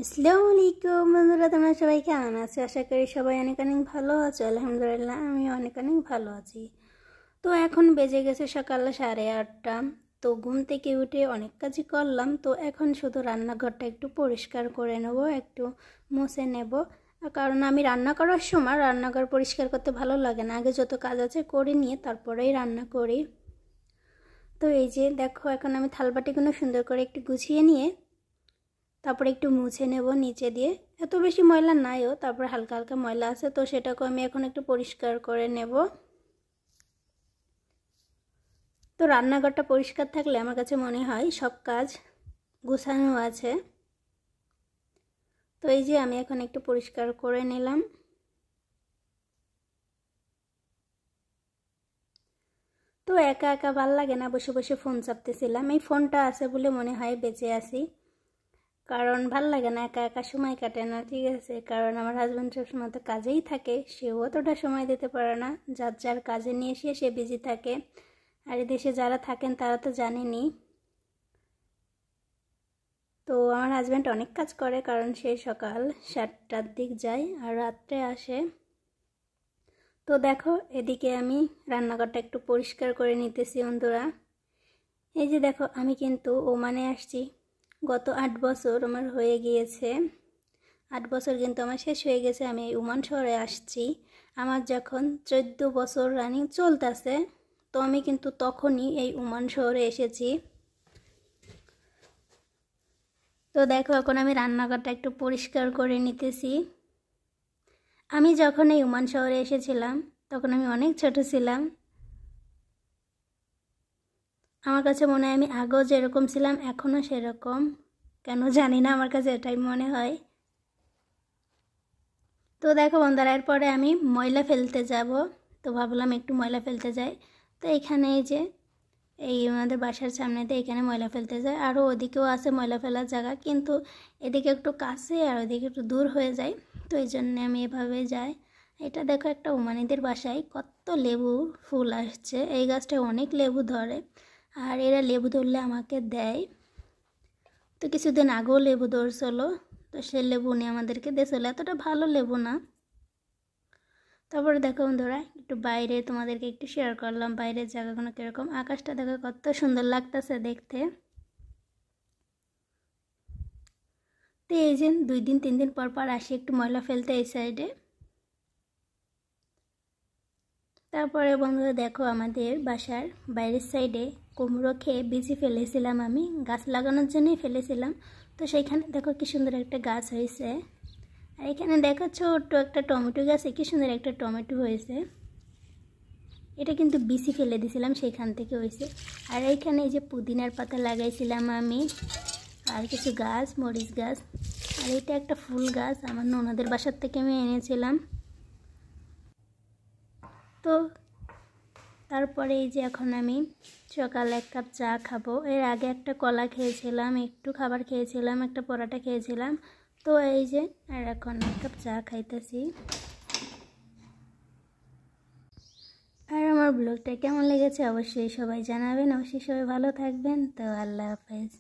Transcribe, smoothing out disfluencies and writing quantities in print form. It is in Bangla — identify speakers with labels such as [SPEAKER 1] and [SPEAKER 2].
[SPEAKER 1] আসসালামু আলাইকুম বন্ধুরা, তোমরা সবাই কেমন আছো? আশা করি সবাই অনেক অনেক ভালো আছো। আলহামদুলিল্লাহ আমি অনেক অনেক ভালো আছি। তো এখন বেজে গেছে সকাল 8:30। তো ঘুম থেকে উঠে অনেক কাজই করলাম। তো এখন শুধু রান্নাঘরটা একটু পরিষ্কার করে নেব, একটু মুছে নেব। কারণ আমি রান্না করার সময় রান্নাঘর পরিষ্কার করতে ভালো লাগে না, আগে যত কাজ আছে করে নিয়ে তারপরেই রান্না করি। তো এই যে দেখো, এখন আমি থালবাটিগুলো সুন্দর করে একটু গুছিয়ে নিয়ে তারপরে একটু মুছে নেব নিচে দিয়ে। এত বেশি ময়লা নাইও, তারপর হালকা হালকা ময়লা আছে, তো সেটাকে আমি এখন একটু পরিষ্কার করে নেব। তো রান্নাঘরটা পরিষ্কার থাকলে আমার কাছে মনে হয় সব কাজ গুছানো আছে। তো এই যে আমি এখন একটু পরিষ্কার করে নিলাম। তো একা একা ভাল লাগে না, বসে বসে ফোন চাপতেছিলাম। এই ফোনটা আছে বলে মনে হয় বেঁচে আছি, কারণ ভাল লাগে না, একা একা সময় কাটে না। ঠিক আছে, কারণ আমার হাজব্যান্ড সবসময় তো কাজেই থাকে, সেও অতটা সময় দিতে পারে না। যার যার কাজে নিয়ে সে বিজি থাকে। আর দেশে যারা থাকেন তারা তো জানেনই। তো আমার হাজব্যান্ড অনেক কাজ করে, কারণ সে সকাল 7টার দিক যায় আর রাত্রে আসে। তো দেখো, এদিকে আমি রান্নাঘরটা একটু পরিষ্কার করে নিতেছি বন্ধুরা। এই যে দেখো, আমি কিন্তু ওমানে আসছি, গত 8 বছর আমার হয়ে গিয়েছে। 8 বছর কিন্তু আমার শেষ হয়ে গেছে, আমি এই ওমান শহরে আসছি। আমার যখন 14 বছর রানিং চলতেছে, তো আমি কিন্তু তখনই এই ওমান শহরে এসেছি। তো দেখো, এখন আমি রান্নাঘরটা একটু পরিষ্কার করে নিতেছি। আমি যখন এই ওমান শহরে এসেছিলাম তখন আমি অনেক ছোট ছিলাম। আমার কাছে মনে হয় আমি আগেও যেরকম ছিলাম এখনও সেরকম, কেন জানি না, আমার কাছে এটাই মনে হয়। তো দেখো বন্ধুরা, এরপরে আমি ময়লা ফেলতে যাব। তো ভাবলাম একটু ময়লা ফেলতে যাই। তো এখানে এই যে এই আমাদের বাসার সামনে দিয়ে এখানে ময়লা ফেলতে যায়, আরও ওদিকেও আছে ময়লা ফেলার জায়গা, কিন্তু এদিকে একটু কাছে আর ওদিকে একটু দূর হয়ে যায়। তো এই জন্যে আমি এভাবে যাই। এটা দেখো, একটা ওমানিদের বাসায় কত লেবু ফুল আসছে। এই গাছটায় অনেক লেবু ধরে, আর এরা লেবু ধরলে আমাকে দেয়। তো কিছুদিন আগেও লেবু ধরছিল, তো সে লেবু নিয়ে আমাদেরকে দিয়েছিল। এতটা ভালো লেবু না। তারপরে দেখো বন্ধুরা, একটু বাইরে তোমাদেরকে একটু শেয়ার করলাম বাইরের জায়গাগুলো কীরকম। আকাশটা দেখো কত সুন্দর লাগতেছে দেখতে। তো এই যে 2 দিন 3 দিন পর পর আসি একটু ময়লা ফেলতে এই সাইডে। তারপরে বন্ধুরা দেখো, আমাদের বাসার বাইরের সাইডে কুমড়ো খেয়ে বীজি ফেলেছিলাম, আমি গাছ লাগানোর জন্যই ফেলেছিলাম। তো সেইখানে দেখো কি সুন্দর একটা গাছ হয়েছে। আর এখানে দেখো ছোট্ট একটা টমেটো গাছে কি সুন্দর একটা টমেটো হয়েছে। এটা কিন্তু বিচি ফেলে দিয়েছিলাম, সেইখান থেকে হয়েছে। আর এইখানে এই যে পুদিনার পাতা লাগাইছিলাম আমি, আর কিছু গাছ, মরিচ গাছ। আর এটা একটা ফুল গাছ, আমার ননদের বাসার থেকে আমি এনেছিলাম। তো তারপরে এই যে এখন আমি সকালে 1 কাপ চা খাবো। এর আগে একটা কলা খেয়েছিলাম, একটু খাবার খেয়েছিলাম, একটা পরোটা খেয়েছিলাম। তো এই যে আর এখন 1 কাপ চা খাইতেছি। আর আমার ব্লগটা কেমন লেগেছে অবশ্যই সবাই জানাবেন, অবশ্যই সবাই ভালো থাকবেন। তো আল্লাহ হাফেজ।